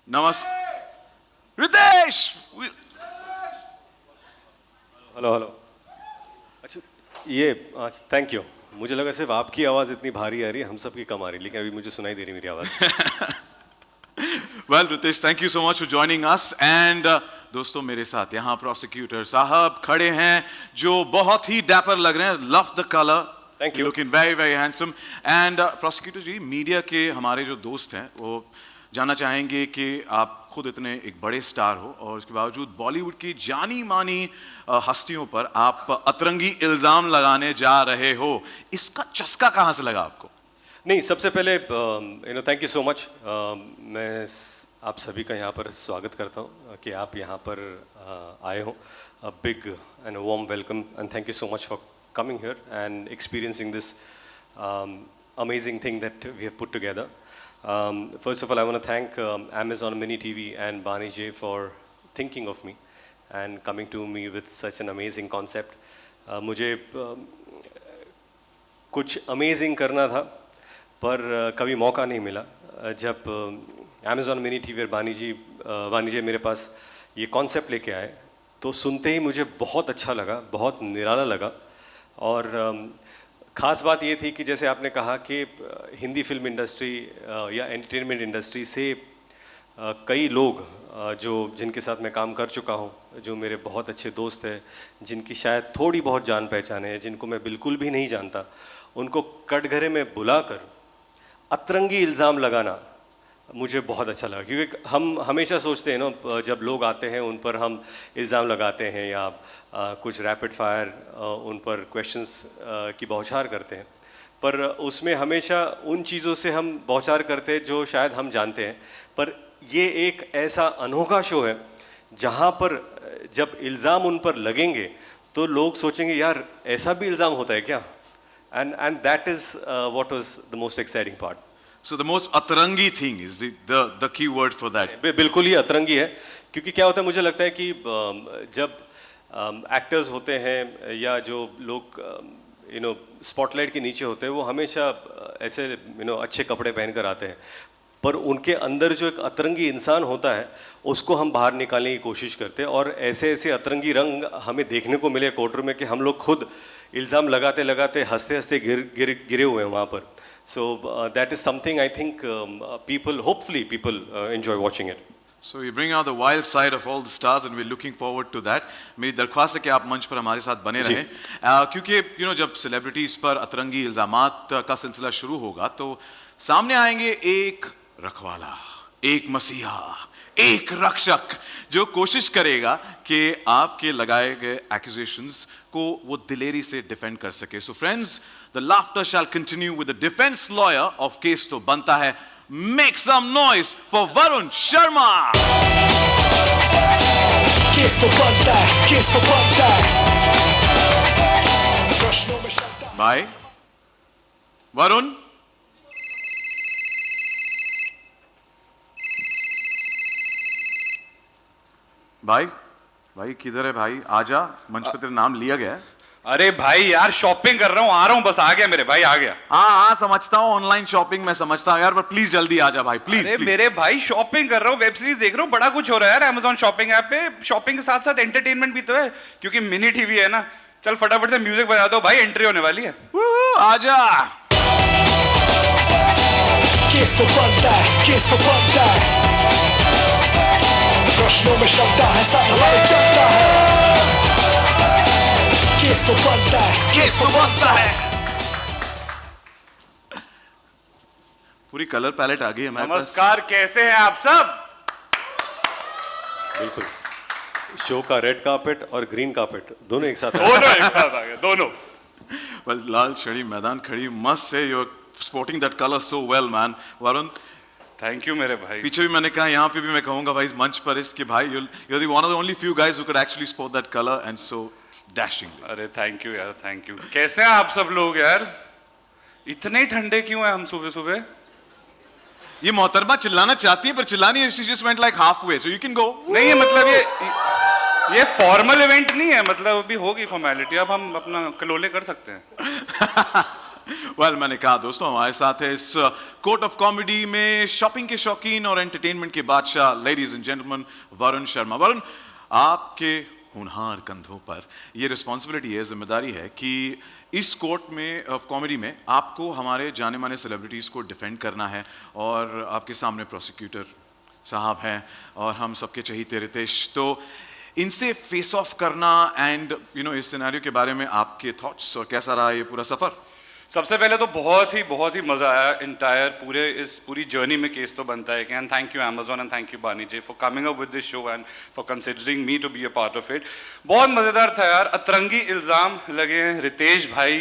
नमस्कार Ritesh. Hello hello. अच्छा ये थैंक यू। मुझे लगा सिर्फ आपकी आवाज़ इतनी भारी आ रही है, हम सब की कम आ रही है, लेकिन अभी मुझे सुनाई दे रही मेरी आवाज़। Well, Ritesh, thank you so much for joining us. And दोस्तों मेरे साथ यहाँ प्रोसिक्यूटर साहब खड़े हैं जो बहुत ही डैपर लग रहे हैं. Love the color. Thank you. Looking very very handsome. And prosecutor ji, media के हमारे जो दोस्त हैं वो जानना चाहेंगे कि आप खुद इतने एक बड़े स्टार हो और उसके बावजूद बॉलीवुड की जानी मानी हस्तियों पर आप अतरंगी इल्जाम लगाने जा रहे हो. इसका चस्का कहाँ से लगा आपको? नहीं, सबसे पहले थैंक यू सो मच. मैं आप सभी का यहाँ पर स्वागत करता हूँ कि आप यहाँ पर आए हो. A big and warm welcome and thank you so much for coming here and experiencing this amazing thing that we have put together. First of all, I want to thank Amazon Mini TV and Bani J for thinking of me and coming to me with such an amazing concept. मुझे कुछ amazing करना था पर कभी मौका नहीं मिला. जब Amazon Mini TV और बानी जी मेरे पास ये कॉन्सेप्ट लेके आए तो सुनते ही मुझे बहुत अच्छा लगा, बहुत निराला लगा. और ख़ास बात ये थी कि जैसे आपने कहा कि हिंदी फिल्म इंडस्ट्री या एंटरटेनमेंट इंडस्ट्री से कई लोग जिनके साथ मैं काम कर चुका हूँ, जो मेरे बहुत अच्छे दोस्त हैं, जिनकी शायद थोड़ी बहुत जान पहचान है, जिनको मैं बिल्कुल भी नहीं जानता, उनको कटघरे में बुलाकर अतरंगी इल्ज़ाम लगाना मुझे बहुत अच्छा लगा. क्योंकि हम हमेशा सोचते हैं ना, जब लोग आते हैं उन पर हम इल्ज़ाम लगाते हैं या कुछ रैपिड फायर उन पर क्वेश्चंस की बौछार करते हैं, पर उसमें हमेशा उन चीज़ों से हम बौछार करते हैं जो शायद हम जानते हैं. पर ये एक ऐसा अनोखा शो है जहाँ पर जब इल्ज़ाम उन पर लगेंगे तो लोग सोचेंगे यार ऐसा भी इल्ज़ाम होता है क्या. and that is what was the most exciting part. So the most अतरंगी thing is the key word for that. बिल्कुल ही अतरंगी है. क्योंकि क्या होता है, मुझे लगता है कि जब एक्टर्स होते हैं या जो लोग स्पॉटलाइट के नीचे होते हैं, वो हमेशा ऐसे अच्छे कपड़े पहन कर आते हैं, पर उनके अंदर जो एक अतरंगी इंसान होता है उसको हम बाहर निकालने की कोशिश करते हैं. और ऐसे ऐसे अतरंगी रंग हमें देखने को मिले कोर्ट में कि हम लोग खुद इल्ज़ाम लगाते लगाते हंसते हंसते गिरे हुए हैं वहाँ पर. So that is something I think hopefully people enjoy watching it. So you bring out the wild side of all the stars and we're looking forward to that. मेरी दरख्वास्त है कि आप मंच पर हमारे साथ बने रहें, क्योंकि जब सेलिब्रिटीज पर अतरंगी इल्जामात का सिलसिला शुरू होगा तो सामने आएंगे एक रखवाला, एक मसीहा, एक रक्षक जो कोशिश करेगा कि आपके लगाए गए एक्यूजेशंस को वो दिलेरी से डिफेंड कर सके. So friends, the laughter shall continue with the defence lawyer of case तो बनता है. Make some noise for Varun Sharma. Case तो बनता है, केस तो बनता है. भाई वरुण, भाई किधर है भाई? आजा, मंच पे तेरा नाम लिया गया है. अरे भाई यार, शॉपिंग कर रहा हूँ, आ रहा हूँ, बस आ गया मेरे भाई, आ गया. हाँ समझता हूँ, ऑनलाइन शॉपिंग मैं समझता हूँ यार, पर प्लीज जल्दी आजा भाई, प्लीज. अरे मेरे भाई, शॉपिंग कर रहा हूँ, वेब सीरीज देख रहा हूँ, बड़ा कुछ हो रहा है यार Amazon शॉपिंग ऐप पे. शॉपिंग के साथ साथ एंटरटेनमेंट भी तो है, क्योंकि मिनी टीवी है ना. चल फटाफट से म्यूजिक बजा दो भाई, एंट्री होने वाली है. आजा. केस तो बनता है, केस तो बनता है. प्रश्नों में शब्द है, साथ हमारे चलता है. केस तो बनता है, केस तो बनता है. पूरी कलर पैलेट आ गई है हमारे पास. नमस्कार, कैसे हैं आप सब? बिल्कुल. शो का रेड कार्पेट और ग्रीन कार्पेट दोनों एक साथ दोनों एक साथ आ गए, दोनों. Well, लाल छड़ी मैदान खड़ी, मस्त है. You're sporting that color so well, man. Varun, thank you मेरे भाई. पीछे भी मैंने कहा, यहाँ पे भी मैं कहूँगा भाई, इस मंच पर इसके भाई, you're the one of the only few guys who could actually sport that color and so dashing. अरे थैंक यू यार, थैंक यू. कैसे हैं आप सब लोग यार? इतने ठंडे क्यों हैं हम सुबह सुबह? ये मोहतरमा चिल्लाना चाहती है पर चिल्लानी है. She just went like halfway, so you can go. नहीं, ये मतलब ये फॉर्मल इवेंट नहीं है, मतलब अभी होगी फॉर्मेलिटी, अब हम अपना कलोले कर सकते हैं. वेल मैंने कहा दोस्तों हमारे साथ है इस कोर्ट ऑफ कॉमेडी में शॉपिंग के शौकीन और एंटरटेनमेंट के बादशाह ladies and gentleman Varun Sharma. Varun, आपके होनहार कंधों पर ये रिस्पॉन्सिबिलिटी है, जिम्मेदारी है कि इस कोर्ट में ऑफ कॉमेडी में आपको हमारे जाने माने सेलिब्रिटीज़ को डिफेंड करना है और आपके सामने प्रोसिक्यूटर साहब हैं और हम सबके चहीते रितेश, तो इनसे फेस ऑफ करना एंड इस सिनेरियो के बारे में आपके थॉट्स और कैसा रहा ये पूरा सफर? सबसे पहले तो बहुत ही मजा आया इंटायर पूरी जर्नी में केस तो बनता है and thank you Amazon and thank you Baani ji for coming up with this show and for considering me to be a part of it. बहुत मजेदार था यार, अतरंगी इल्जाम लगे हैं, रितेश भाई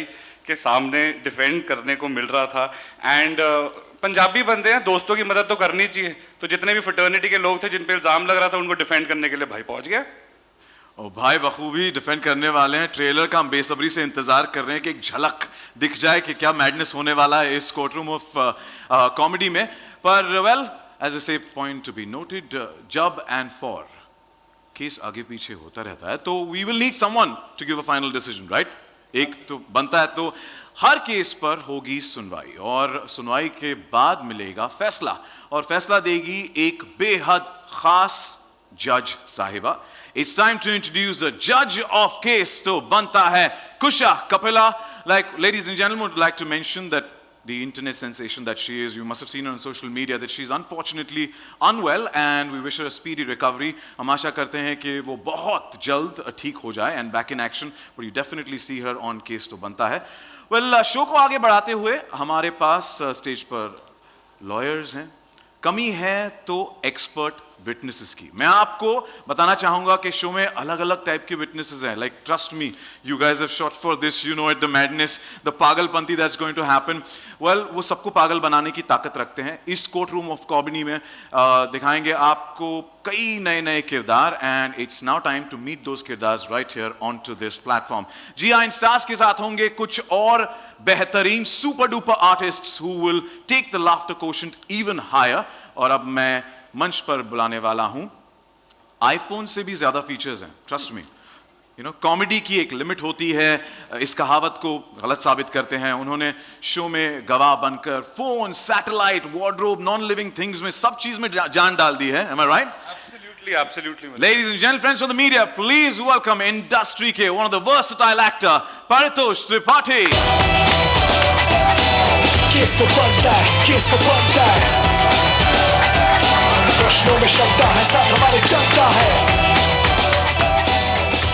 के सामने डिफेंड करने को मिल रहा था एंड पंजाबी बंदे हैं, दोस्तों की मदद तो करनी चाहिए, तो जितने भी फ्रेटर्निटी के लोग थे जिन पे इल्जाम लग रहा था उनको डिफेंड करने के लिए भाई पहुंच गया। और भाई बखूबी डिफेंड करने वाले हैं। ट्रेलर का हम बेसब्री से इंतजार कर रहे हैं कि एक झलक दिख जाए कि क्या मैडनेस होने वाला है इस कोर्टरूम ऑफ कॉमेडी में। पर well as a say point to be noted, जब एंड फॉर केस आगे पीछे होता रहता है तो we will need someone to give a final decision, right? एक तो बनता है, तो हर केस पर होगी सुनवाई और सुनवाई के बाद मिलेगा फैसला और फैसला देगी एक बेहद खास जज साहिबा। It's time to introduce the judge of case. तो बनता है Kusha Kapila. Like, ladies and gentlemen, would like to mention that the internet sensation that she is, you must have seen her on social media, that she's unfortunately unwell and we wish her a speedy recovery. हम आशा करते हैं कि वो बहुत जल्द ठीक हो जाए and back in action, but you definitely see her on case तो बनता है। Well, शो को आगे बढ़ाते हुए हमारे पास स्टेज पर लॉयर्स हैं, कमी है तो एक्सपर्ट विटनेसेस की। मैं आपको बताना चाहूंगा कि शो में अलग अलग टाइप के विटनेसेस हैं। Like trust me, you guys have shot for this, you know it, the madness, the पागलपंती that's going to happen. Well, वो सबको पागल बनाने की ताकत रखते हैं। इस कोर्ट रूम ऑफ कॉमेडी में दिखाएंगे आपको कई नए नए किरदार and it's now time to meet those किरदार right here on to this platform. जी हाँ, इन स्टार्स के साथ होंगे कुछ और बेहतरीन super duper artists who will take the laughter quotient even higher. और अब मैं मंच पर बुलाने वाला हूं, आईफोन से भी ज्यादा फीचर्स हैं, ट्रस्ट मी। कॉमेडी की एक लिमिट होती है, इस कहावत को गलत साबित करते हैं उन्होंने शो में गवाह बनकर phone, satellite, wardrobe, non living things में सब चीज में जान डाल दी है। Am I right? Absolutely. Ladies and gentlemen, friends from the media, please welcome industry के one of the versatile actor Paritosh Tripathi. Case तो बनता है, केस तो बनता है, प्रश्नों में शब्दा है, साथ हमारे चलता है।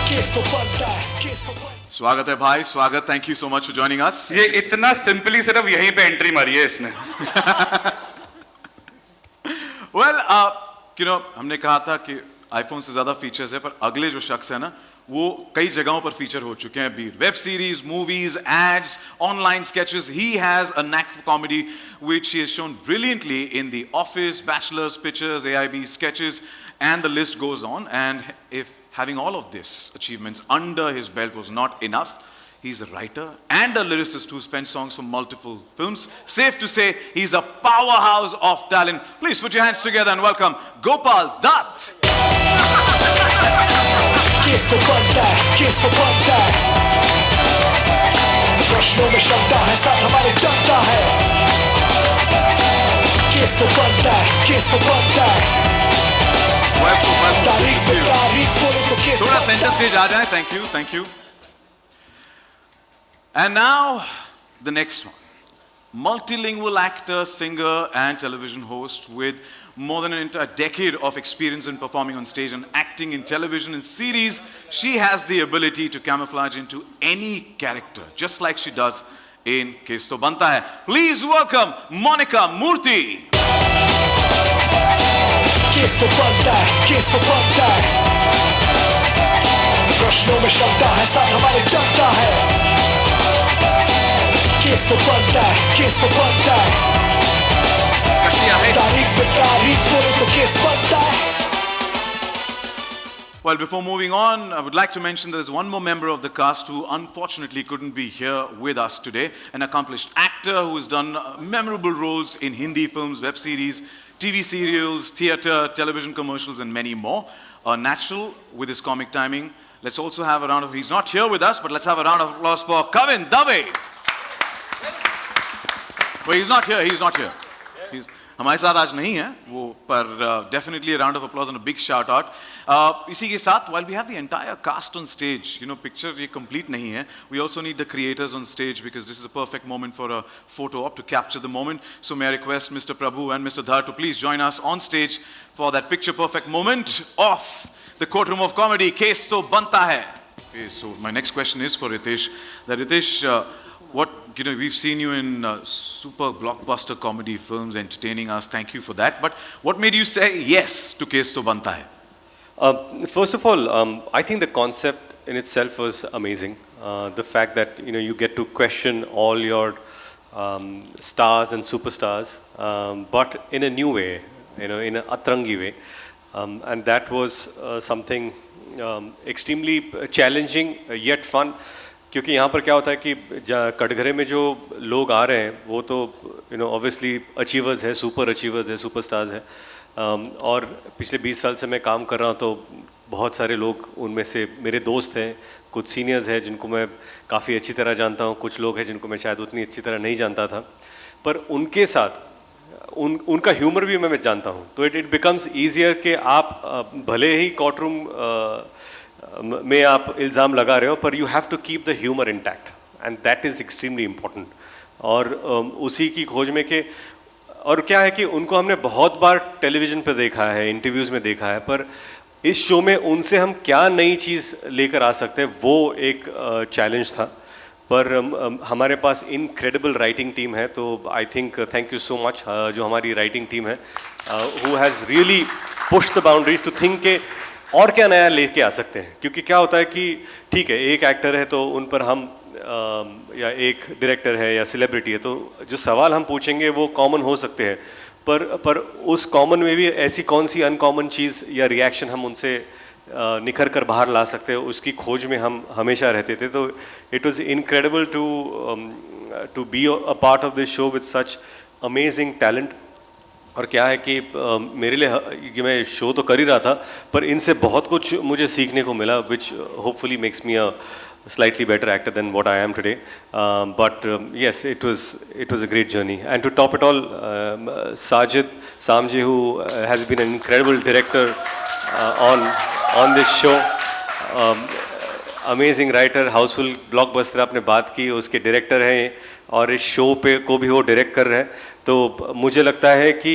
केस तो बनता है, केस तो बनता है। स्वागत है भाई, स्वागत। Thank you so much for joining us. ये इतना सिंपली सिर्फ यहीं पे एंट्री मारी है इसने। वेल, हमने कहा था कि आईफोन से ज्यादा फीचर्स है, पर अगले जो शख्स है ना वो कई जगहों पर फीचर हो चुके हैं, be web series, movies, ads, online sketches. He has a knack for comedy which he has shown brilliantly in The Office, Bachelor's, Pictures, AIB, Sketches, and the list goes on. And if having all of this achievements under his belt was not enough, he's a writer and a lyricist who spent songs for multiple films. Safe to say he's a powerhouse of talent. Please put your hands together and welcome Gopal Dutt. Case तो बनता है, केस तो बनता है, प्रश्नों में शब्दा है, साथ हमारे चलता है। केस तो बनता है, केस तो बनता है, तारीख पे तारीख बोले तो केस थोड़ा बनता सेंटर है। स्टेज आ जाए। Thank you, thank you. And now the next one, multilingual actor, singer and television host with more than an entire decade of experience in performing on stage and acting in television and series. She has the ability to camouflage into any character just like she does in Kes To Banta Hai. Please welcome Monica Murthy. Case तो बनता है, केस तो बनता है, प्रश्नों में शब्दा है, साथ हमारे चलता है। केस तो बनता है, केस तो बनता है, तारीख पे तारीख बोले तो केस बनता है। Well, before moving on, I would like to mention there is one more member of the cast who unfortunately couldn't be here with us today. An accomplished actor who has done memorable roles in Hindi films, web series, TV serials, theatre, television commercials, and many more. A natural with his comic timing. Let's also have a round of, he's not here with us, but let's have a round of applause for Kavin Dave. Well, he's not here. He's not here. हमारे साथ आज नहीं है वो, पर definitely a round of applause and a big shout out. इसी के साथ, while we have the entire cast on stage, you know, picture ये complete नहीं है. We also need the creators on stage because this is a perfect moment for a photo op to capture the moment. So may I request Mr. Prabhu and Mr. Dhar to please join us on stage for that picture perfect moment of the courtroom of comedy. Case तो बनता है. Okay, so my next question is for Ritesh. That Ritesh, we've seen you in super blockbuster comedy films, entertaining us. Thank you for that. But what made you say yes to Case to Banta Hai? First of all, I think the concept in itself was amazing. The fact that you get to question all your stars and superstars, but in a new way, in an atrangi way, and that was something extremely challenging yet fun. क्योंकि यहाँ पर क्या होता है कि कटघरे में जो लोग आ रहे हैं वो तो ऑब्वियसली अचीवर्स है, सुपर अचीवर्स है, सुपरस्टार्स है, और पिछले 20 साल से मैं काम कर रहा हूँ तो बहुत सारे लोग उनमें से मेरे दोस्त हैं, कुछ सीनियर्स हैं जिनको मैं काफ़ी अच्छी तरह जानता हूँ, कुछ लोग हैं जिनको मैं शायद उतनी अच्छी तरह नहीं जानता था, पर उनके साथ उनका ह्यूमर भी मैं जानता हूँ, तो इट बिकम्स ईजियर कि आप भले ही कोर्टरूम में आप इल्ज़ाम लगा रहे हो पर you have to keep the humour intact and that is extremely important. और उसी की खोज में कि और क्या है कि उनको हमने बहुत बार टेलीविज़न पे देखा है, इंटरव्यूज़ में देखा है, पर इस शो में उनसे हम क्या नई चीज़ लेकर आ सकते हैं वो एक चैलेंज था. पर हमारे पास इनक्रेडिबल राइटिंग टीम है, तो I think thank you so much जो हमारी राइटिंग टीम है who has really push the boundaries to think के और क्या नया लेके आ सकते हैं. क्योंकि क्या होता है कि ठीक है एक एक्टर है तो उन पर हम या एक डायरेक्टर है या सेलिब्रिटी है तो जो सवाल हम पूछेंगे वो कॉमन हो सकते हैं, पर उस कॉमन में भी ऐसी कौन सी अनकॉमन चीज़ या रिएक्शन हम उनसे निखर कर बाहर ला सकते हैं, उसकी खोज में हम हमेशा रहते थे. तो it was incredible to be a part of this show with such amazing talent. और क्या है कि मेरे लिए मैं शो तो कर ही रहा था पर इनसे बहुत कुछ मुझे सीखने को मिला विच hopefully makes me a slightly better actor than what I am today. But yes, it was a great journey. And to top it all, Sajid Samji, who has been an incredible director on this show, amazing writer, Housefull blockbuster आपने बात की, उसके director हैं और इस show पे को भी वो डायरेक्ट कर रहे हैं. तो मुझे लगता है कि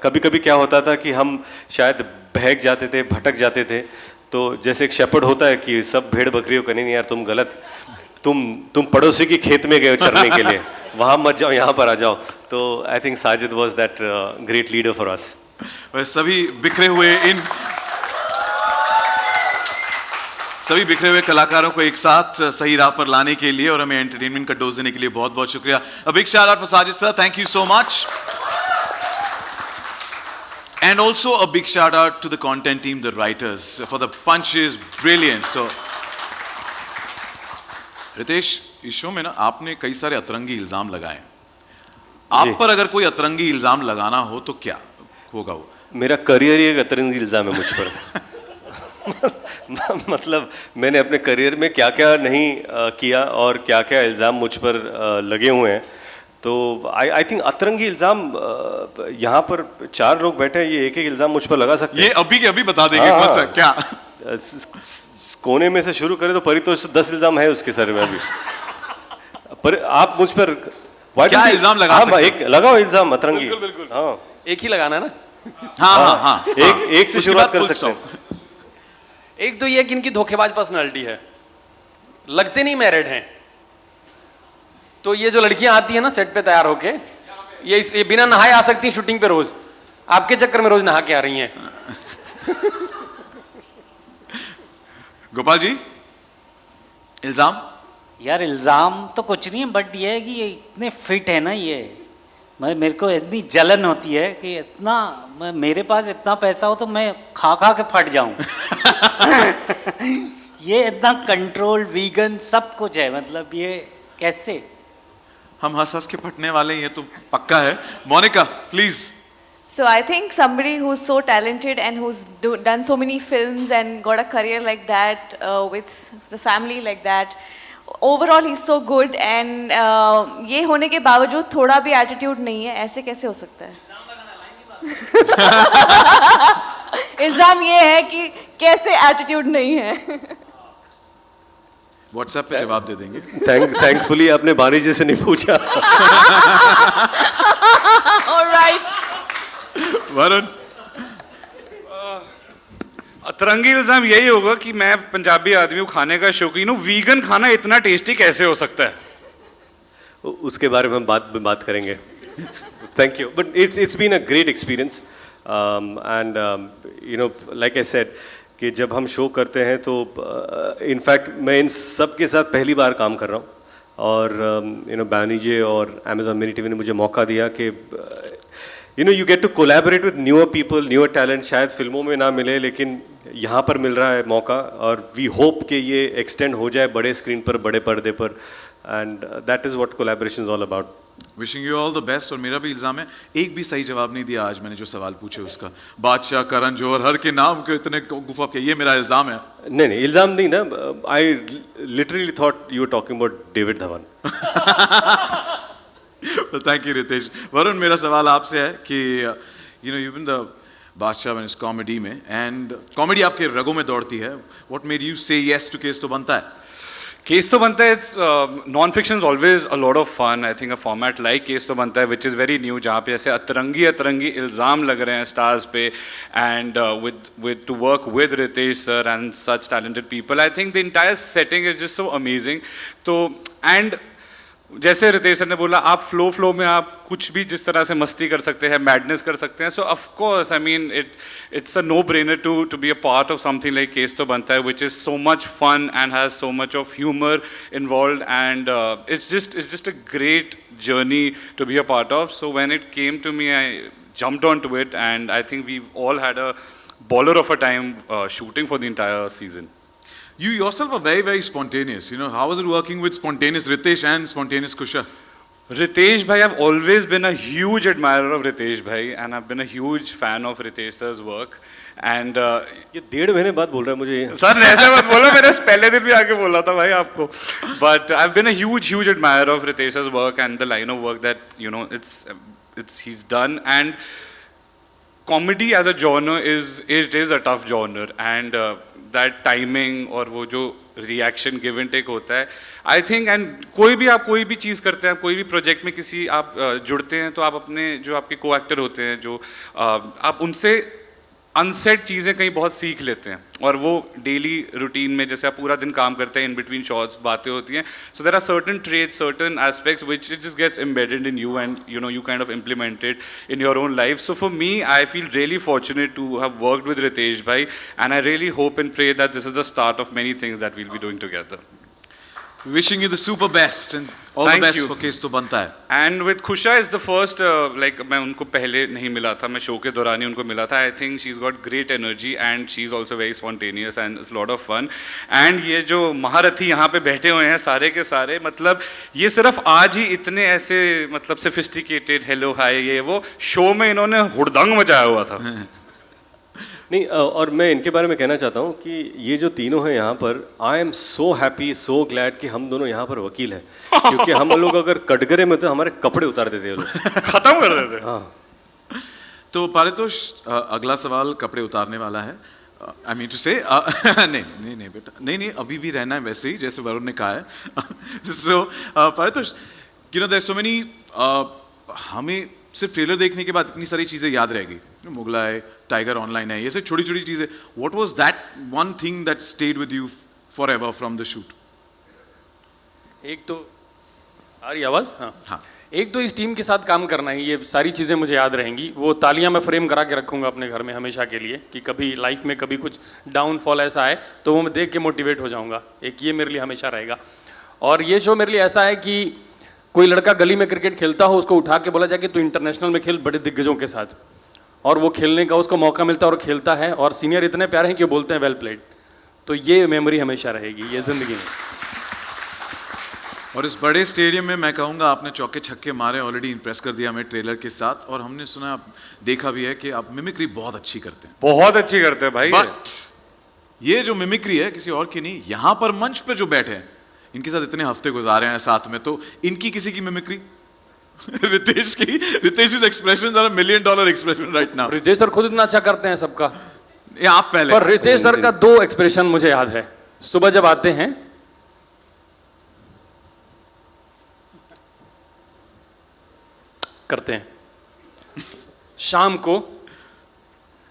कभी कभी क्या होता था कि हम शायद बहक जाते थे, भटक जाते थे. तो जैसे एक शेपर्ड होता है कि सब भेड़ बकरियों का नहीं यार तुम गलत, तुम पड़ोसी की खेत में गए हो चरने के लिए, वहाँ मत जाओ यहाँ पर आ जाओ. तो I think Sajid was that great leader for us. सभी बिखरे हुए कलाकारों को एक साथ सही राह पर लाने के लिए और हमें एंटरटेनमेंट का डोज देने के लिए बहुत बहुत शुक्रिया. A big shout out for Sajid sir, thank you so much. And also a big shout out to the content team, the writers, for the punches, brilliant. So, Ritesh, इस शो में ना आपने कई सारे अतरंगी इल्जाम लगाए. आप पर अगर कोई अतरंगी इल्जाम लगाना हो तो क्या होगा वो? मेरा करियर ही एक अतरंगी इल्जाम है मुझ पर. मतलब मैंने अपने करियर में क्या क्या नहीं किया और क्या क्या इल्ज़ाम मुझ पर लगे हुए हैं. तो आई थिंक अतरंगी इल्ज़ाम यहाँ पर 4 लोग बैठे हैं, ये एक एक इल्ज़ाम मुझ पर लगा सकते हैं. ये अभी के अभी बता देंगे. कौन सा क्या कोने में से शुरू करें तो परितोष 10 इल्ज़ाम है उसके सर में अभी. पर आप मुझ पर क्या इल्ज़ाम लगा सकते हैं? एक लगाओ इल्ज़ाम अतरंगी. बिल्कुल. हाँ, एक ही लगाना है ना. हाँ. एक से शुरुआत कर सकते हैं. एक तो ये कि इनकी धोखेबाज पर्सनालिटी है, लगते नहीं मैरिड हैं. तो ये जो लड़कियां आती है ना सेट पे तैयार होके, ये बिना नहाए आ सकती हैं शूटिंग पे रोज, आपके चक्कर में रोज नहा के आ रही हैं. गोपाल जी, इल्जाम? यार इल्ज़ाम तो कुछ नहीं है, बट ये है कि ये इतने फिट है ना, ये मेरे को इतनी जलन होती है कि इतना मेरे पास इतना पैसा हो तो मैं खा के फट जाऊं. ये इतना कंट्रोल, वीगन सब कुछ है, मतलब ये कैसे? हम हंस के फटने वाले हैं, ये तो पक्का है. Monika, please. So I think somebody who's so talented and who's done so many films and got a career like that, with the family like that, overall he is so good and ये होने के बावजूद थोड़ा भी attitude नहीं है, ऐसे कैसे हो सकता है? इल्जाम ये है कि कैसे एटीट्यूड नहीं है? व्हाट्सएप पे जवाब दे देंगे। थैंकफुली आपने बानी जी से नहीं पूछा। ऑलराइट। वरुण, अतरंगी इल्जाम यही होगा कि मैं पंजाबी आदमी हूँ, खाने का शौकीन हूँ, वीगन खाना इतना टेस्टी कैसे हो सकता है? उसके बारे में हम बात करेंगे। Thank you, but it's been a great experience and you know like I said कि जब हम शो करते हैं तो इनफैक्ट मैं इन सब के साथ पहली बार काम कर रहा हूँ और यू नो बानी जी और Amazon मिनी टीवी ने मुझे मौका दिया कि you know you get to collaborate with newer people, newer talent. शायद फिल्मों में ना मिले लेकिन यहाँ पर मिल रहा है मौका और वी होप कि ये एक्सटेंड हो जाए बड़े स्क्रीन पर, बड़े पर्दे पर, and that is what collaboration is all about. Wishing you all the best. और मेरा भी इल्ज़ाम है, एक भी सही जवाब नहीं दिया आज मैंने जो सवाल पूछे उसका। बादशाह, करण जौहर, हर के नाम क्यों इतने गुफा के, ये मेरा इल्ज़ाम है। नहीं, इल्ज़ाम नहीं था। I literally thought you were talking about David Dhawan. Thank you Ritesh. Varun, मेरा सवाल आपसे है कि you know you been the Badshah में इस कॉमेडी में, एंड कॉमेडी आपके रगों में दौड़ती है। What made you say yes to Case तो बनता है? केस तो बनता Hai, it's non fiction is always a lot of fun. I think a format like Case तो बनता Hai which is very new, जहाँ पे ऐसे अतरंगी इल्ज़ाम लग रहे हैं स्टार्स पे, and with to work with Ritesh sir and such talented people, I think the entire setting is just so amazing. तो एंड जैसे रितेश सर ने बोला, आप फ्लो में आप कुछ भी जिस तरह से मस्ती कर सकते हैं, मैडनेस कर सकते हैं। So of course I mean it's a no brainer to be a part of something like Case तो बनता Hai, which is so much fun and has so much of humour involve, and it's just a great journey to be a part of. So when it came to me, I jumped onto it, and I think we all had a baller of a time shooting for the entire season. You yourself are very, very spontaneous. You know, how was it working with spontaneous Ritesh and spontaneous Kusha? Ritesh bhai, I've always been a huge admirer of Ritesh bhai, and I've been a huge fan of Ritesh sir's work. And ये 1.5 महीने बाद बोल रहा है मुझे ये। Sir ऐसे मत बोलो, मैंने पहले दिन भी आके बोला था भाई आपको. But I've been a huge admirer of Ritesh's work and the line of work that, you know, it's he's done. And comedy as a genre is a tough genre, and that timing और वो जो reaction give and take होता है, I think, and आप कोई भी चीज़ करते हैं, कोई भी प्रोजेक्ट में किसी आप जुड़ते हैं, तो आप अपने जो आपके को एक्टर होते हैं, जो आप उनसे अनसेट चीज़ें कहीं बहुत सीख लेते हैं, और वो डेली रूटीन में जैसे आप पूरा दिन काम करते हैं, इन बिटवीन शॉट्स बातें होती हैं. So there are certain trades, certain aspects which it just gets embedded in you, and you know you kind of implement it in your own life. So for me, I feel really fortunate to have worked with Riteish भाई, and I really hope and pray that this is the start of many things that will be doing together. Wishing you the super best and all Thank the best you. for Case to Banta Hai. And with Khusha is the first, like मैं उनको पहले नहीं मिला था, मैं show के दौरान ही उनको मिला था. I think she is got great energy, and she is also very spontaneous, and it's lot of fun. And ये जो महारथी यहाँ पे बैठे हुए हैं सारे के सारे, मतलब ये सिर्फ आज ही इतने ऐसे मतलब सोफिस्टिकेटेड हेलो हाय ये वो, शो में इन्होंने हुड़दंग मचाया हुआ था. नहीं, और मैं इनके बारे में कहना चाहता हूँ कि ये जो तीनों हैं यहाँ पर, I am so happy, so glad कि हम दोनों यहाँ पर वकील हैं, क्योंकि हम लोग अगर कटघरे में तो हमारे कपड़े उतार देते हैं लोग. खत्म कर देते. हाँ, तो पारितोष, अगला सवाल कपड़े उतारने वाला है. आई मीन टू से नहीं बेटा, नहीं अभी भी रहना है वैसे ही जैसे वरुण ने कहा है. So Paritosh, you know there so many, हमें सिर्फ ट्रेलर देखने के बाद इतनी सारी चीज़ें याद रहेगी. मुगलाय, टाइगर ऑनलाइन है, ये सब छोटी छोटी चीज़ें. What was that one thing that stayed with you for ever from the shoot? एक तो आ रही आवाज़, हाँ. एक तो इस टीम के साथ काम करना है, ये सारी चीज़ें मुझे याद रहेंगी. वो तालियां मैं फ्रेम करा के रखूँगा अपने घर में हमेशा के लिए, कि कभी लाइफ में कभी कुछ डाउनफॉल ऐसा आए तो वो मैं देख के मोटिवेट हो जाऊँगा. एक ये मेरे लिए हमेशा रहेगा. और ये शो मेरे लिए ऐसा है कि कोई लड़का गली में क्रिकेट खेलता हो, उसको उठा के बोला जाए कि तू इंटरनेशनल में खेल बड़े दिग्गजों के साथ, और वो खेलने का उसको मौका मिलता है और खेलता है, और सीनियर इतने प्यारे हैं कि वो बोलते हैं वेल प्लेड. तो ये मेमोरी हमेशा रहेगी ये ज़िंदगी में. और इस बड़े स्टेडियम में मैं कहूँगा आपने चौके छक्के मारे, ऑलरेडी इंप्रेस कर दिया हमें ट्रेलर के साथ, और हमने सुना, आप देखा भी है कि आप मिमिक्री बहुत अच्छी करते हैं. बहुत अच्छी करते हैं भाई. बट ये जो मिमिक्री है किसी और की नहीं, यहाँ पर मंच पे जो बैठे हैं, इनके साथ इतने हफ्ते गुजारे हैं साथ में, तो इनकी किसी की mimicry Ritesh is expressions are $1 million expression right now. Ritesh sir खुद इतना अच्छा करते हैं सबका, ये आप पहले। पर रितेश सर का 2 एक्सप्रेशन मुझे याद है। सुबह जब आते हैं करते हैं, शाम को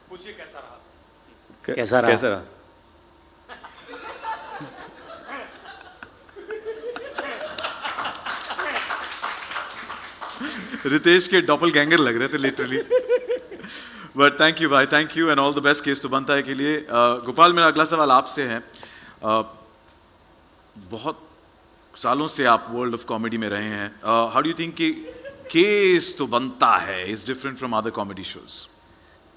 पूछिए कैसा रहा। कैसा रहा? कैसा रहा? रितेश के डॉपल गैंगर लग रहे थे लिटरली। बट थैंक यू भाई, thank you and all the best case तो बनता है के लिए। गोपाल, मेरा अगला सवाल आपसे है। बहुत सालों से आप वर्ल्ड ऑफ कॉमेडी में रहे हैं, हाउ डू यू थिंक कि केस तो बनता है is different from other comedy shows?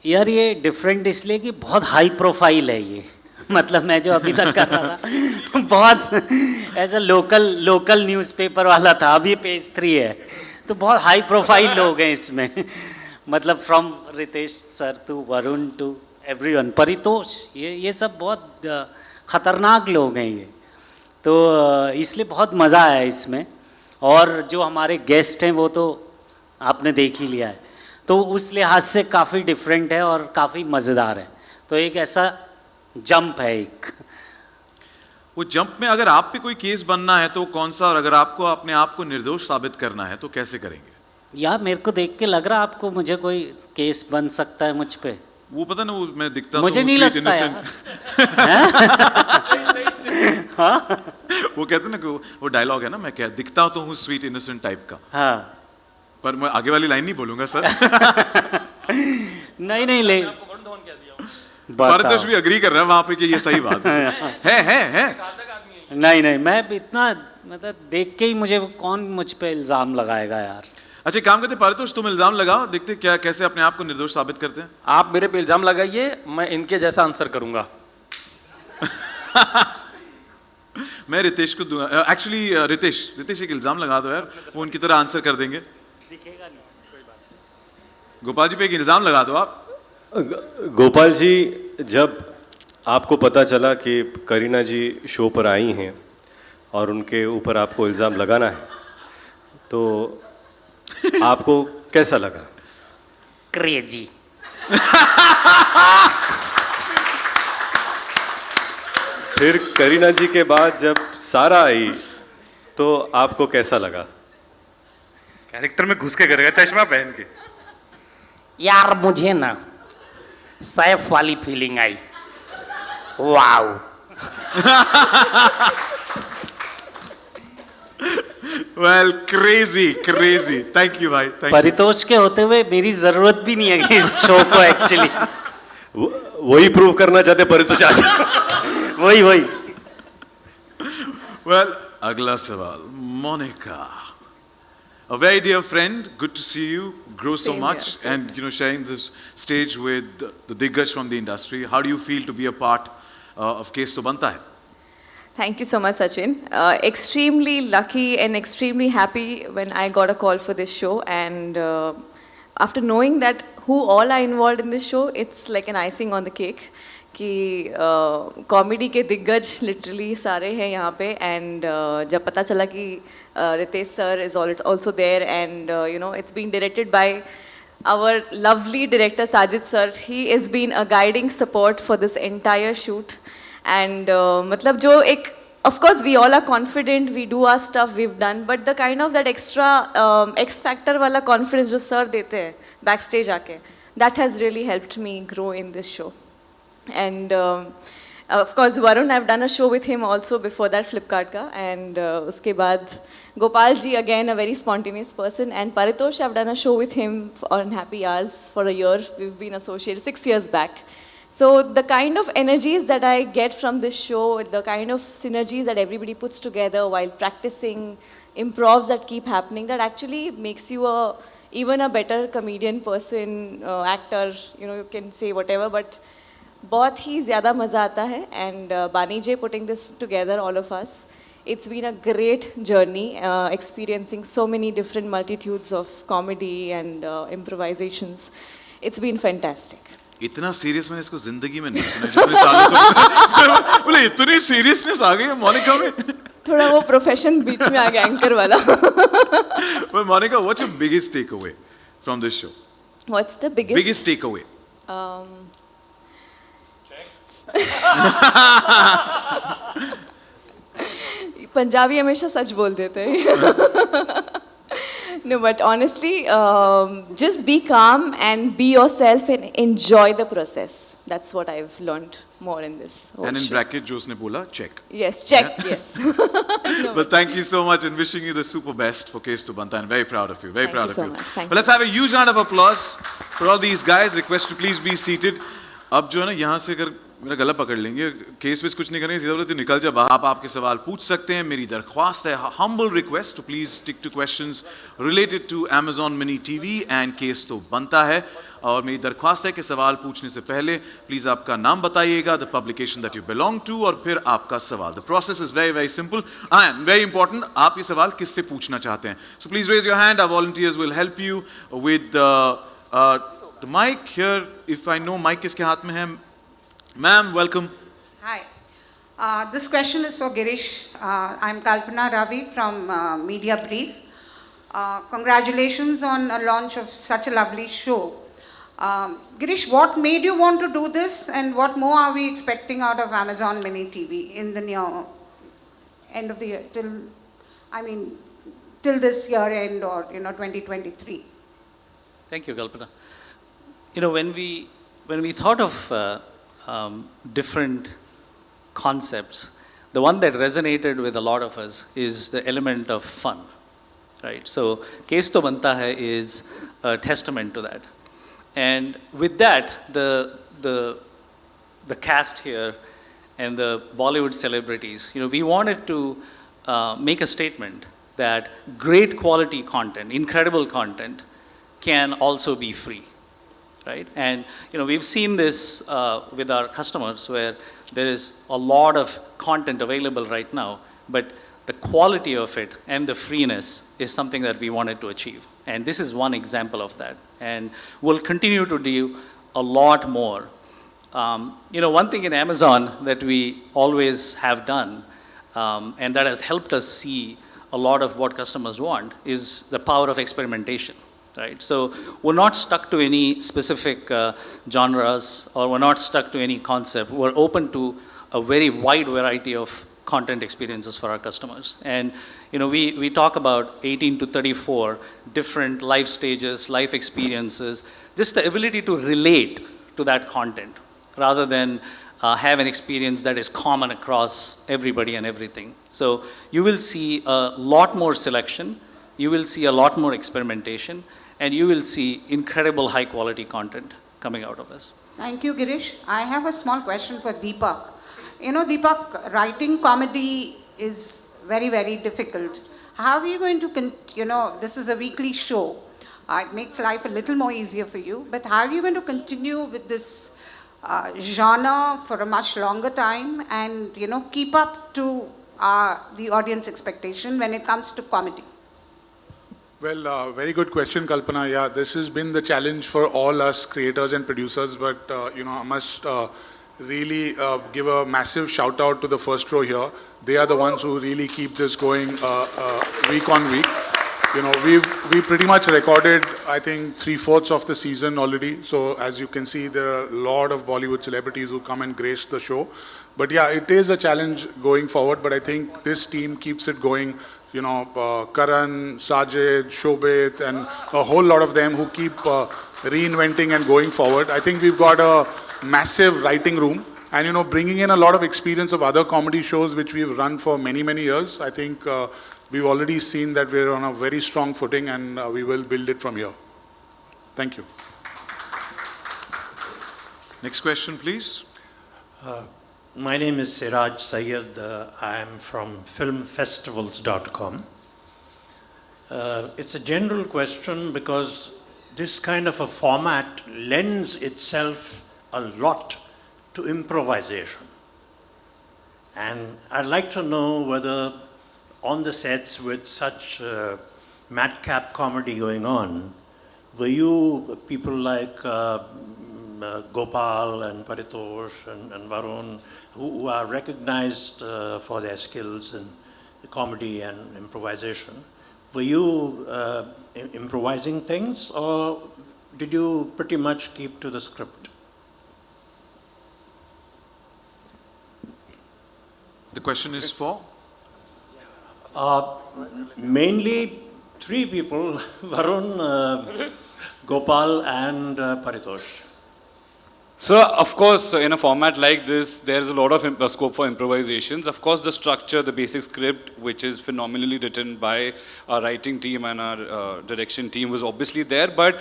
यार ये डिफरेंट इसलिए कि बहुत हाई प्रोफाइल है ये। मतलब मैं जो अभी तक कर रहा था बहुत ऐसा लोकल न्यूज़पेपर वाला था, अब ये पेज 3 है, तो बहुत हाई प्रोफाइल लोग हैं इसमें। मतलब from Ritesh sir to Varun to everyone, Paritosh, ये सब बहुत ख़तरनाक लोग हैं ये, तो इसलिए बहुत मज़ा आया इसमें। और जो हमारे गेस्ट हैं वो तो आपने देख ही लिया है, तो उस लिहाज से काफ़ी डिफरेंट है और काफ़ी मज़ेदार है। तो एक ऐसा जंप है एक। वो जंप में अगर आप पे कोई केस बनना है तो कौन सा, और अगर आपको अपने आप को निर्दोष साबित करना है तो कैसे करेंगे? यार मेरे को देख के लग रहा आपको मुझे कोई केस बन सकता है मुझ पे? वो पता ना, वो मैं दिखता मुझे तो नहीं sweet लगता innocent। वो कहते ना कि वो डायलॉग है ना, मैं क्या दिखता तो हूँ स्वीट इनोसेंट टाइप का, हाँ। पर मैं आगे वाली लाइन नहीं बोलूंगा सर। नहीं ले पारितोष भी अग्री कर रहा है वहां पे कि ये सही बात है। नहीं मैं भी इतना मतलब देख के ही मुझे कौन मुझ पे इल्ज़ाम लगाएगा यार। अच्छा, काम करते पारितोष, तुम इल्जाम लगाओ, देखते क्या कैसे अपने आप को निर्दोष साबित करते हैं। आप मेरे पे इल्जाम लगाइए, मैं इनके जैसा आंसर करूंगा। मैं रितेश को दूंगा। एक्चुअली रितेश एक इल्जाम लगा दो यार, वो उनकी तरह आंसर कर देंगे। गोपाल जी पे एक इल्जाम लगा दो आप। गोपाल जी, जब आपको पता चला कि करीना जी शो पर आई हैं और उनके ऊपर आपको इल्ज़ाम लगाना है, तो आपको कैसा लगा? क्रेजी। फिर करीना जी के बाद जब सारा आई तो आपको कैसा लगा? कैरेक्टर में घुस के करेगा, चश्मा पहन के। यार मुझे ना सैफ वाली feeling I, wow. Well, crazy. Thank you भाई, थैंक यू। परितोष के होते हुए मेरी जरूरत भी नहीं है इस शो को एक्चुअली। वही प्रूव करना चाहते परितोष आज। वही वेल, अगला सवाल, Monika, a very dear friend, good to see you, grow so Same much, here, same and sharing this stage with the diggers from the industry. How do you feel to be a part of Case to Banta Hai? Thank you so much, Sachin. Extremely lucky and extremely happy when I got a call for this show, and after knowing that who all are involved in this show, it's like an icing on the cake. कि comedy के दिग्गज literally सारे हैं यहाँ पे, and जब पता चला कि Ritesh sir is also there, and it's been directed by our lovely director Sajid sir. He has been a guiding support for this entire shoot, and मतलब जो एक, of course we all are confident, we do our stuff, we've done, but the kind of that extra X factor वाला confidence जो sir देते हैं backstage आके, that has really helped me grow in this show. And of course Varun, I've done a show with him also before that, Flipkart का, and उसके बाद Gopal ji, again a very spontaneous person, and Paritosh, I've done a show with him on Happy Hours for a year. We've been associated 6 years back. So the kind of energies that I get from this show, the kind of synergies that everybody puts together while practicing, improvs that keep happening, that actually makes you even a better comedian, person, actor, you can say whatever, but बहुत ही ज़्यादा मज़ा आता है. And Bani J putting this together, all of us, it's been a great journey, experiencing so many different multitudes of comedy and improvisations. It's been fantastic. इतना serious मैंने इसको जिंदगी में नहीं सुना जितने सालों से। बोले इतनी सीरियसनेस आ गई है मोनिका में। थोड़ा वो प्रोफेशन बीच में आ गया एंकर वाला. Well, Monica, what's your biggest takeaway from this show? What's the biggest? Biggest takeaway. Punjabi हमेशा सच बोल देते हैं. No, but honestly, just be calm and be yourself and enjoy the process. That's what I've learned more in this. whole And in show. bracket, जो उसने बोला, check. Yes, check. Yes. But thank you so much and wishing you the super best for Case to Banta and very proud of you. Very Thank proud you of so you. much. Thank But let's have a huge round of applause for all these guys. Request to please be seated. अब जो है ना यहाँ से अगर मेरा गला पकड़ लेंगे केस में कुछ नहीं करेंगे सीधा बोले तो निकल जा बाहर. आप आपके सवाल पूछ सकते हैं. मेरी दरख्वास्त है humble request to please stick to questions related to Amazon Mini TV and Case तो बनता है. और मेरी दरख्वास्त है कि सवाल पूछने से पहले प्लीज आपका नाम बताइएगा, the publication that you belong to और फिर आपका सवाल. The process is very very simple and very important. आप ये सवाल किससे पूछना चाहते हैं? So please raise your hand. Our volunteers will help you with the mic here. If I know mic किसके हाथ में है? Ma'am welcome. Hi. This question is for Girish. I'm Kalpana Ravi from Media Brief. Congratulations on a launch of such a lovely show. Girish, what made you want to do this and what more are we expecting out of Amazon Mini TV in the near end of the year, till this year end or 2023? Thank you, Kalpana. When we thought of different concepts, the one that resonated with a lot of us is the element of fun, right? So, Case to Banta Hai is a testament to that. And with that, the cast here and the Bollywood celebrities, we wanted to make a statement that great quality content, incredible content, can also be free, right? And we've seen this with our customers where there is a lot of content available right now, but the quality of it and the freeness is something that we wanted to achieve. And this is one example of that. And we'll continue to do a lot more. One thing in Amazon that we always have done, and that has helped us see a lot of what customers want, is the power of experimentation, right? So we're not stuck to any specific genres, or we're not stuck to any concept. We're open to a very wide variety of content experiences for our customers. And we talk about 18 to 34 different life stages, life experiences, just the ability to relate to that content rather than have an experience that is common across everybody and everything. So you will see a lot more selection, you will see a lot more experimentation, and you will see incredible high quality content coming out of us. Thank you, Girish. I have a small question for Deepak. Deepak, writing comedy is very, very difficult. How are you going to, this is a weekly show. It makes life a little more easier for you, but how are you going to continue with this genre for a much longer time and, keep up to the audience expectation when it comes to comedy? Well, very good question, Kalpana. Yeah, this has been the challenge for all us creators and producers, but, I must really give a massive shout out to the first row here. They are the ones who really keep this going week on week. We pretty much recorded, I think, 3/4 of the season already. So as you can see, there are a lot of Bollywood celebrities who come and grace the show. But yeah, it is a challenge going forward, but I think this team keeps it going. Karan, Sajid, Shobit, and a whole lot of them who keep reinventing and going forward. I think we've got a massive writing room and bringing in a lot of experience of other comedy shows which we've run for many years. I think we've already seen that we're on a very strong footing and we will build it from here. Thank you. Next question please. My name is Siraj Syed. I am from filmfestivals.com. It's a general question because this kind of a format lends itself a lot to improvisation. And I'd like to know whether on the sets with such madcap comedy going on, were you people like Gopal and Paritosh and Varun who are recognized for their skills comedy and improvisation. Were you improvising things, or did you pretty much keep to the script? The question is for? Mainly three people, Varun, Gopal and Paritosh. So, of course, in a format like this, there's a lot of scope for improvisations. Of course, the structure, the basic script, which is phenomenally written by our writing team and our direction team, was obviously there. But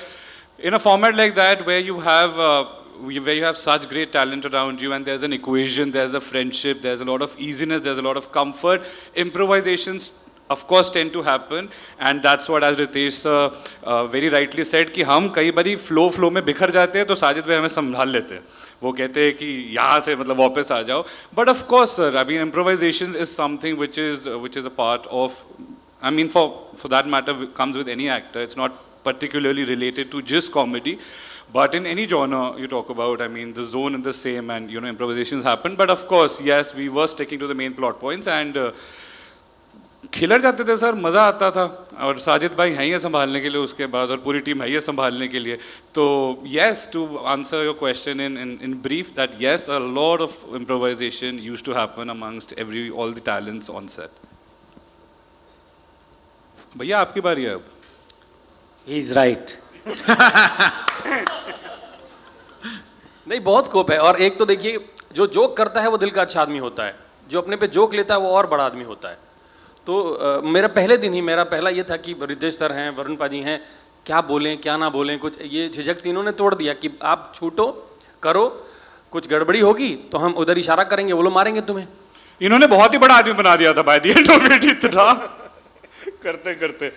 in a format like that, where you have such great talent around you, and there's an equation, there's a friendship, there's a lot of easiness, there's a lot of comfort, improvisations of course tend to happen, and that's what, as Ritesh very rightly said, कि हम कई बारी flow में बिखर जाते हैं तो साजिद भाई हमें संभाल लेते हैं, वो कहते हैं कि यहाँ से मतलब वापस आ जाओ. But of course, sir, I mean, improvisation is something which is a part of, I mean, for that matter, comes with any actor. It's not particularly related to just comedy, but in any genre you talk about, I mean, the zone is the same, and you know, improvisations happen. But of course, yes, we were sticking to the main plot points, and Khillar जाते थे sir, मज़ा आता था, और साजिद भाई हैं ये संभालने के लिए उसके बाद, और पूरी टीम है ये संभालने के लिए. तो yes, to answer your question in brief, that yes, a lot of improvisation used to happen amongst all the talents on set. भैया आपकी बारी है अब. He is right. नहीं, बहुत स्कोप है. और एक तो देखिए, जो जोक करता है वो दिल का अच्छा आदमी होता है, जो अपने पे जोक लेता है वो और बड़ा आदमी होता है. तो मेरा पहले दिन ही मेरा पहला ये था कि रितेश सर हैं, वरुण पाजी हैं, क्या बोलें क्या ना बोलें, कुछ ये झिझक तीनों ने तोड़ दिया कि आप छूटो, करो, कुछ गड़बड़ी होगी तो हम उधर इशारा करेंगे, वो लोग मारेंगे तुम्हें. इन्होंने बहुत ही बड़ा आदमी बना दिया था by the end of it, इतना करते करते.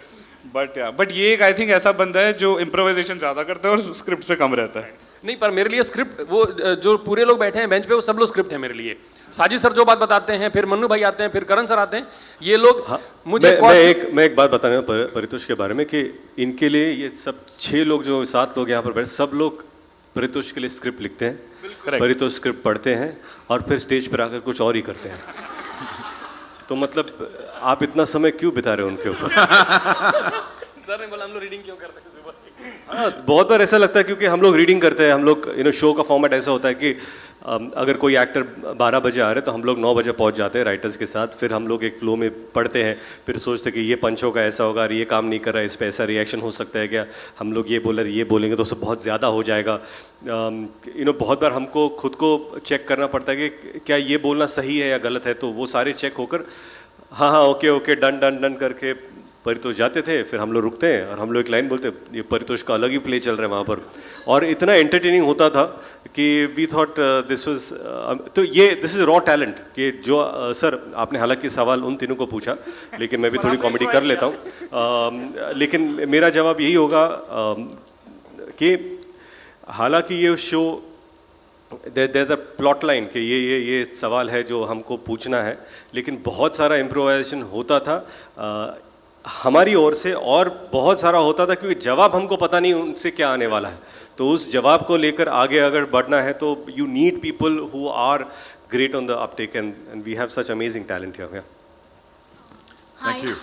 बट ये एक आई थिंक ऐसा बंदा है जो इम्प्रोवाइजेशन ज़्यादा करता है और स्क्रिप्ट पे कम रहता है. नहीं, पर मेरे लिए स्क्रिप्ट, वो जो पूरे लोग बैठे हैं बेंच पे, वो सब लोग स्क्रिप्ट है मेरे लिए. साजिद सर जो बात बताते हैं, फिर मन्नू भाई आते हैं, फिर करण सर आते हैं, ये लोग मुझे मैं एक बात बताने परितोष के बारे में कि इनके लिए ये सब 6 लोग जो 7 लोग यहाँ पर बैठे, सब लोग परितोष के लिए स्क्रिप्ट लिखते हैं, परितोष स्क्रिप्ट पढ़ते हैं और फिर स्टेज पर आकर कुछ और ही करते हैं. तो मतलब आप इतना समय क्यों बिता रहे हो उनके ऊपर? सर ने बोला हम लोग रीडिंग क्यों करते हैं. हाँ, बहुत बार ऐसा लगता है क्योंकि हम लोग रीडिंग करते हैं, हम लोग शो का फॉर्मेट ऐसा होता है कि अगर कोई एक्टर 12 बजे आ रहे हैं तो हम लोग 9 बजे पहुंच जाते हैं राइटर्स के साथ, फिर हम लोग एक फ्लो में पढ़ते हैं, फिर सोचते हैं कि ये पंच होगा, ऐसा होगा, ये काम नहीं कर रहा है, इस पर ऐसा रिएक्शन हो सकता है क्या, हम लोग ये बोलेंगे तो सब बहुत ज़्यादा हो जाएगा. बहुत बार हमको खुद को चेक करना पड़ता है कि क्या ये बोलना सही है या गलत है, तो वो सारे चेक होकर हाँ ओके डन करके परितोष जाते थे, फिर हम लोग रुकते हैं और हम लोग एक लाइन बोलते हैं, ये परितोष का अलग ही प्ले चल रहा है वहाँ पर, और इतना एंटरटेनिंग होता था कि वी थॉट दिस वाज, तो ये दिस इज़ रॉ टैलेंट कि जो सर आपने हालांकि सवाल उन तीनों को पूछा, लेकिन मैं भी थोड़ी कॉमेडी कर लेता हूँ. लेकिन मेरा जवाब यही होगा कि हालांकि ये show their is a plot line कि ये सवाल है जो हमको पूछना है, लेकिन बहुत सारा इम्प्रोवाइजेशन होता था हमारी ओर से, और बहुत सारा होता था क्योंकि जवाब हमको पता नहीं उनसे क्या आने वाला है, तो उस जवाब को लेकर आगे अगर बढ़ना है तो you need people who are great on the uptake, and we have such amazing talent here. Thank you.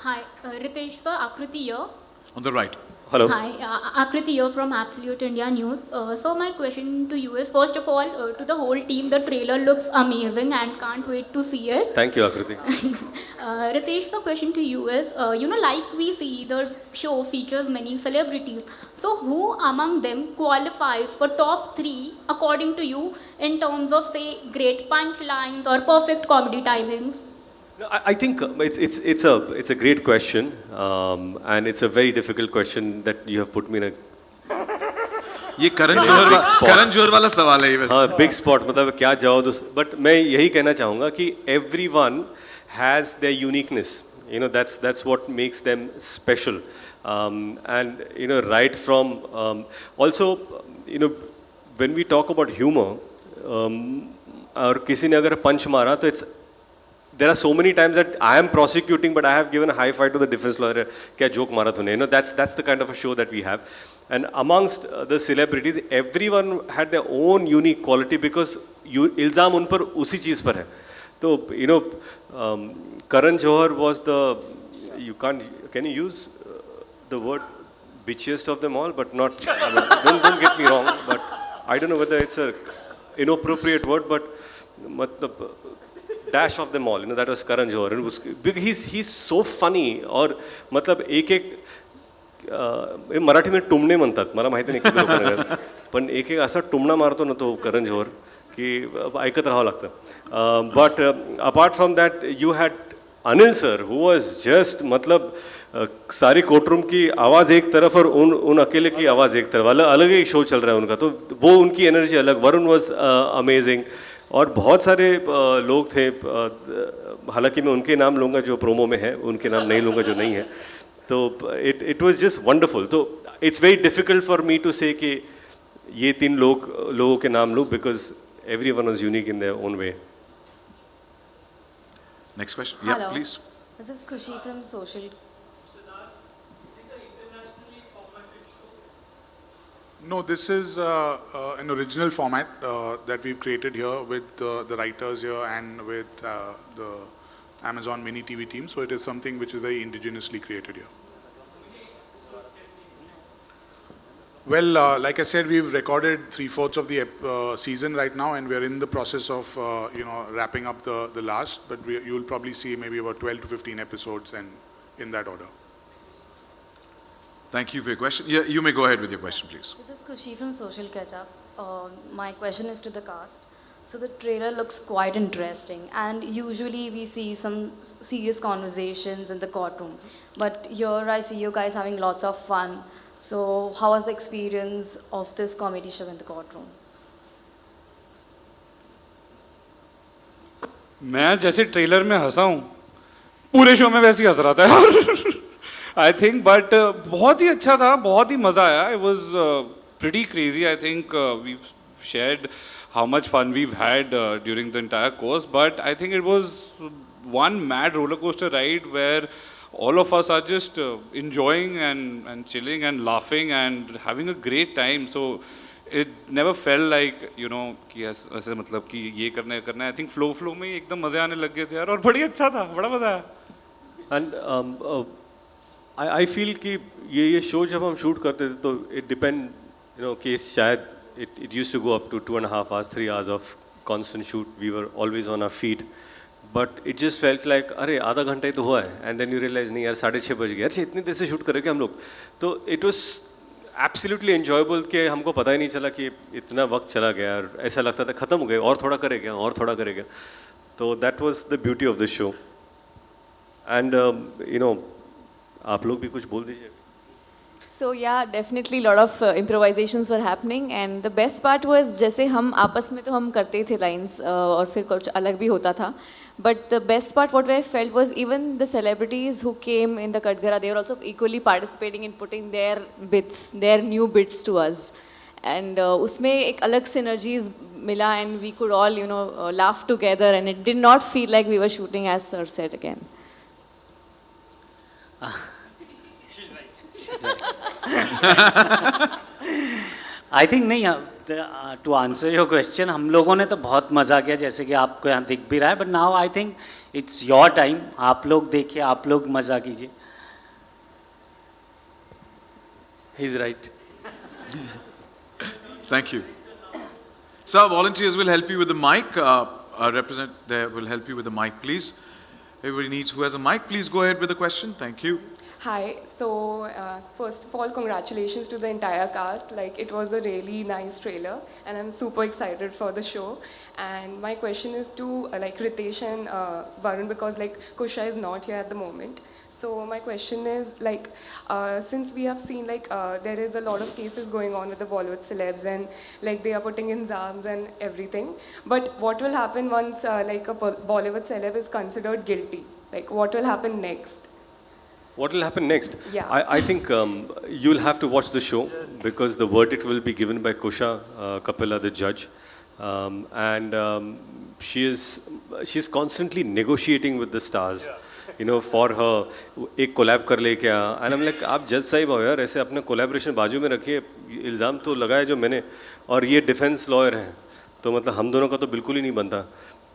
Hi, Ritesh sir, Akriti here. On the right. Hello. Hi, Akriti here from Absolute India News. So my question to you is, first of all, to the whole team, the trailer looks amazing and can't wait to see it. Thank you, Akriti. Ritesh, the question to you is, like we see the show features many celebrities. So who among them qualifies for top 3 according to you in terms of, say, great punchlines or perfect comedy timings? No, I think it's a great question, and it's a very difficult question that you have put me in a. ये करण जोहर वाला सवाल है ये. हाँ, big spot, मतलब क्या जवाब. But मैं यही कहना चाहूँगा कि everyone has their uniqueness. That's what makes them special, and right from also when we talk about humor, और किसी ने अगर पंच मारा तो there are so many times that I am prosecuting, but I have given a high five to the defense lawyer. क्या joke मारा तूने? That's the kind of a show that we have. And amongst the celebrities, everyone had their own unique quality because इल्ज़ाम उन पर उसी चीज़ पर है. तो Karan Johar was the, can you use the word bitchiest of them all, but not, don't get me wrong, but I don't know whether it's a inappropriate word, but matlab, dash of them all, that was Karan Johar. And he's so funny, और मतलब एक मराठी में टुमणे म्हणतात, मला माहिती नाही किती लोकांना, पण एक असा टुमणा मारतो ना तो करण जोहर की ऐकत राहावं लागतं. But apart from that you had Anil sir who was just मतलब सारी कोर्टरूम की आवाज़ एक तरफ और उन अकेले की आवाज़ एक तरफ, अलग ही शो चल रहा है उनका, तो वो उनकी एनर्जी अलग. वरुण वाज अमेजिंग और बहुत सारे लोग थे, हालांकि मैं उनके नाम लूँगा जो प्रोमो में है, उनके नाम नहीं लूँगा जो नहीं है. तो इट वाज जस्ट वंडरफुल. तो it's very difficult for me to say कि ये तीन लोगों के नाम लूँ, because everyone was unique in their own way. Next question. Hello. Yeah, please. This is Kushi from Social. No, this is an original format that we've created here with the writers here and with the Amazon Mini TV team. So it is something which is very indigenously created here. Well, like I said, we've recorded 3/4 of the season right now, and we're in the process of wrapping up the last. But you'll probably see maybe about 12 to 15 episodes, and in that order. Thank you for your question. Yeah, you may go ahead with your question, please. This is Kushi from Social Ketchup. My question is to the cast. So the trailer looks quite interesting, and usually we see some serious conversations in the courtroom. But here I see you guys having lots of fun. So how was the experience of this comedy show in the courtroom? मैं जैसे trailer में हंसा हूँ, पूरे show में वैसे ही हंस रहा था यार. आई थिंक बट बहुत ही अच्छा था, बहुत ही मज़ा आया. It was pretty crazy. I think we shared how much fun we've had during the entire course, but I think it was one mad roller coaster ride where all of us are just enjoying and chilling and laughing and having a great time. So it never felt like कि ऐसे मतलब कि ये करना है. I think flow में एकदम मज़े आने लग गए थे यार, और बड़ी अच्छा था, बड़ा मज़ा आया. And I feel कि ये शो जब हम शूट करते थे तो it depend कि शायद it used to go up to 2.5 hours, 3 hours of constant shoot. We were always on our feet. But it just felt like अरे आधा घंटा ही तो हुआ है, and then you realize नहीं यार 6:30 बज गए, अच्छा इतनी देर से शूट करेंगे हम लोग. तो it was absolutely enjoyable कि हमको पता ही नहीं चला कि इतना वक्त चला गया, और ऐसा लगता था ख़त्म हो गया, और थोड़ा करेगा. तो that was the beauty of the show. And आप लोग भी कुछ बोल दीजिए. So yeah, definitely lot of improvisations were happening, and the best part was जैसे हम आपस में तो हम करते थे lines और फिर कुछ अलग भी होता था. But the best part what I felt was even the celebrities who came in the Katgara, they were also equally participating in putting their bits, their new bits to us. And उसमें एक अलग synergies मिला, and we could all laugh together, and it did not feel like we were shooting, as Sir said again. I think नहीं, to answer your question, हम लोगों ने तो बहुत मज़ा किया, जैसे कि आपको यहाँ दिख भी रहा है. But now I think it's your time, आप लोग देखिए, आप लोग मज़ा कीजिए. He is right. Thank you. So volunteers will help you with the mic. They will help you with the mic, please. Everybody needs who has a mic. Please go ahead with the question. Thank you. Hi, so first of all, congratulations to the entire cast. Like, it was a really nice trailer, and I'm super excited for the show. And my question is to Ritesh and Varun, because Kusha is not here at the moment. So my question is since we have seen there is a lot of cases going on with the Bollywood celebs, and they are putting in exams and everything. But what will happen once a Bollywood celeb is considered guilty? What will happen next? What will happen next? Yeah. I think you'll have to watch the show, because the verdict will be given by Kusha Kapila, the judge. And she's constantly negotiating with the stars, for her एक collab कर ले क्या. And I'm like, आप जज साहिब हो यार, ऐसे अपना collaboration बाजू में रखिए, इल्ज़ाम तो लगाया जो मैंने, और ये डिफेंस लॉयर हैं, तो मतलब हम दोनों का तो बिल्कुल ही नहीं बनता.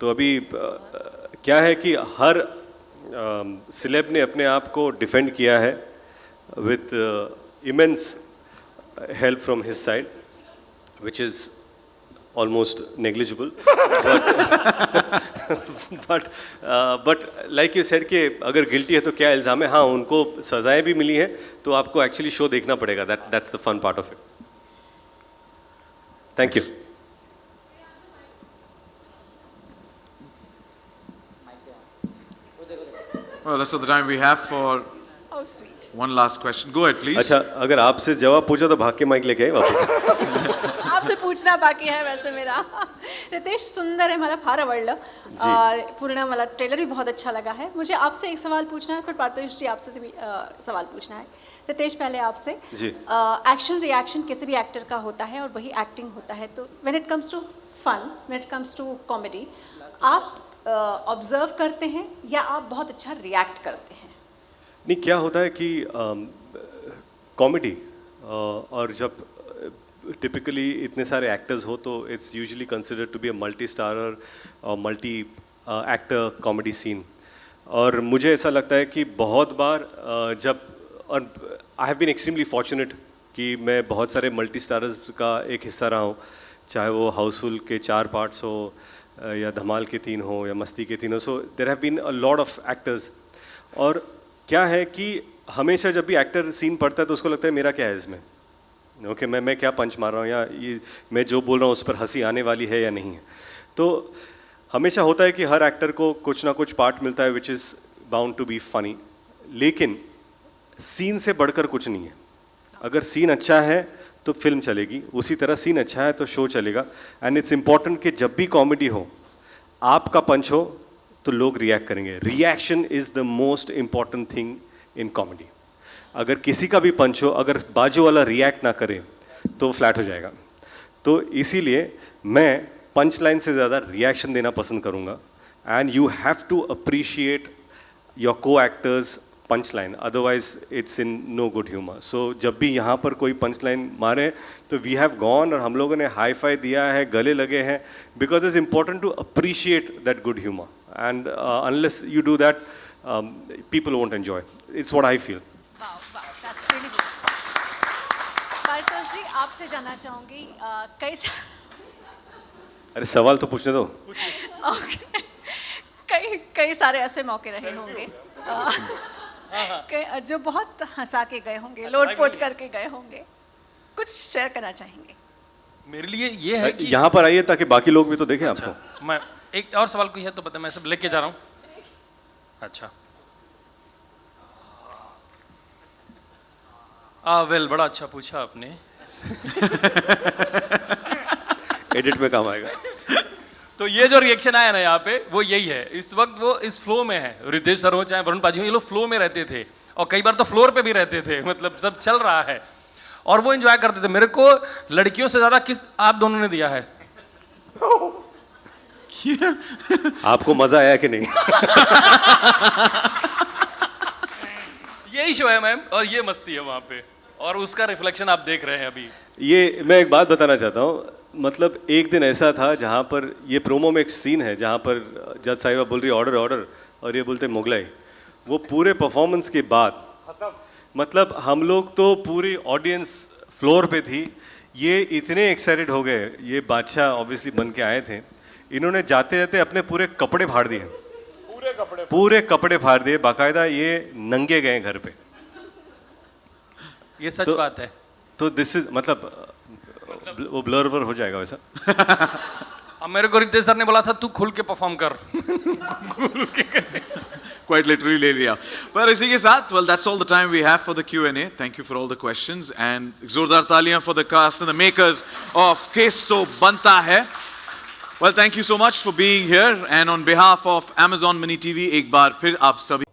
तो अभी क्या है कि हर सिलेब ने अपने आप को डिफेंड किया है with immense help from his side, which is almost negligible. but like you said कि अगर guilty है तो क्या इल्ज़ाम है? हाँ, उनको सज़ाएं भी मिली हैं, तो आपको actually show देखना पड़ेगा. That's the fun part of it. Thank you. Well, that's all the time we have for How sweet. one last question. Go ahead, please. अच्छा, अगर आपसे जवाब पूछा तो भाग के माइक लेके आए वापस. आपसे पूछना बाकी है वैसे मेरा. रितेश सुंदर है मला फार आवडलं. पूर्ण मला ट्रेलर भी बहुत अच्छा लगा है. मुझे आपसे एक सवाल पूछना है, फिर पार्थेश जी आपसे भी सवाल पूछना है. रितेश पहले आपसे जी. एक्शन रिएक्शन किसी भी एक्टर का होता है और वही एक्टिंग होता है. तो when it comes to fun, when it comes to comedy, आप ऑब्जर्व करते हैं या आप बहुत अच्छा रिएक्ट करते हैं? नहीं, क्या होता है कि कॉमेडी और जब टिपिकली इतने सारे एक्टर्स हो तो it's usually considered to be a multi starrer और मल्टी एक्टर कॉमेडी सीन. और मुझे ऐसा लगता है कि बहुत बार जब, और I have been extremely fortunate कि मैं बहुत सारे मल्टी स्टारर्स का एक हिस्सा रहा हूँ, चाहे वो हाउसफुल के 4 पार्ट्स हो या धमाल के 3 हो या मस्ती के 3 हो. So there have been a lot of actors. और क्या है कि हमेशा जब भी एक्टर सीन पढ़ता है तो उसको लगता है मेरा क्या है इसमें, ओके मैं क्या पंच मार रहा हूँ या ये मैं जो बोल रहा हूँ उस पर हंसी आने वाली है या नहीं है. तो हमेशा होता है कि हर एक्टर को कुछ ना कुछ पार्ट मिलता है which is bound to be funny, लेकिन सीन से बढ़कर कुछ नहीं है. अगर सीन अच्छा है तो फिल्म चलेगी, उसी तरह सीन अच्छा है तो शो चलेगा. एंड इट्स इम्पॉर्टेंट कि जब भी कॉमेडी हो, आपका पंच हो तो लोग रिएक्ट करेंगे. Reaction is the most important thing in comedy. अगर किसी का भी पंच हो, अगर बाजू वाला रिएक्ट ना करे तो फ्लैट हो जाएगा. तो इसीलिए मैं पंच लाइन से ज़्यादा रिएक्शन देना पसंद करूँगा. And you have to appreciate your co actors punch line, otherwise it's in no good humour. So जब भी यहाँ पर कोई पंच लाइन मारे तो वी हैव गॉन और हम लोगों ने हाई फाई दिया है, गले लगे हैं, because it's important to appreciate that good humour. And unless you do that, people won't enjoy. It's what I feel. Parthesh ji आपसे जानना चाहूँगी, अरे सवाल तो पूछने दो. कई सारे ऐसे मौके रहे होंगे जो बहुत हंसा के गए होंगे, लोटपोट करके गए होंगे, कुछ शेयर करना चाहेंगे? मेरे लिए ये है कि यहाँ पर आइए ताकि बाकी लोग भी तो देखें आपको. मैं एक और सवाल कोई है तो पता, मैं सब लेके जा रहा हूँ. अच्छा, वेल बड़ा अच्छा पूछा आपने. एडिट में काम आएगा. तो ये जो रिएक्शन आया ना यहाँ पे, वो यही है. इस वक्त वो इस फ्लो में है. रितेश सर हो चाहे वरुण पाजी हो, ये लोग फ्लो में रहते थे और कई बार तो फ्लोर पे भी रहते थे. मतलब सब चल रहा है और वो एंजॉय करते थे. मेरे को लड़कियों से ज्यादा किस आप दोनों ने दिया है. आपको मजा आया कि नहीं? यही शो है मैम, और ये मस्ती है वहाँ पे, और उसका रिफ्लेक्शन आप देख रहे हैं अभी. ये मैं एक बात बताना चाहता हूँ. मतलब एक दिन ऐसा था जहाँ पर ये प्रोमो में एक सीन है जहाँ पर जज साहिबा बोल रही ऑर्डर ऑर्डर और ये बोलते मुगलाई. वो पूरे परफॉर्मेंस के बाद मतलब हम लोग तो पूरी ऑडियंस फ्लोर पे थी. ये इतने एक्साइटेड हो गए, ये बादशाह ऑब्वियसली बन के आए थे, इन्होंने जाते जाते अपने पूरे कपड़े फाड़ दिए. पूरे कपड़े फाड़ दिए बाकायदा. ये नंगे गए घर पे. ये सच बात है. तो दिस इज मतलब वो ब्लर वर हो जाएगा वैसा. अब मेरे को रितेश सर ने बोला था तू खुल के परफॉर्म कर. Quite literally ले लिया. पर इसी के साथ, well, that's all the time we have for the Q&A. Thank you for all the questions and जोरदार तालियां for the cast and the makers of case तो बनता है. Well, thank you so much for being here and on behalf of Amazon Mini TV एक बार फिर आप सभी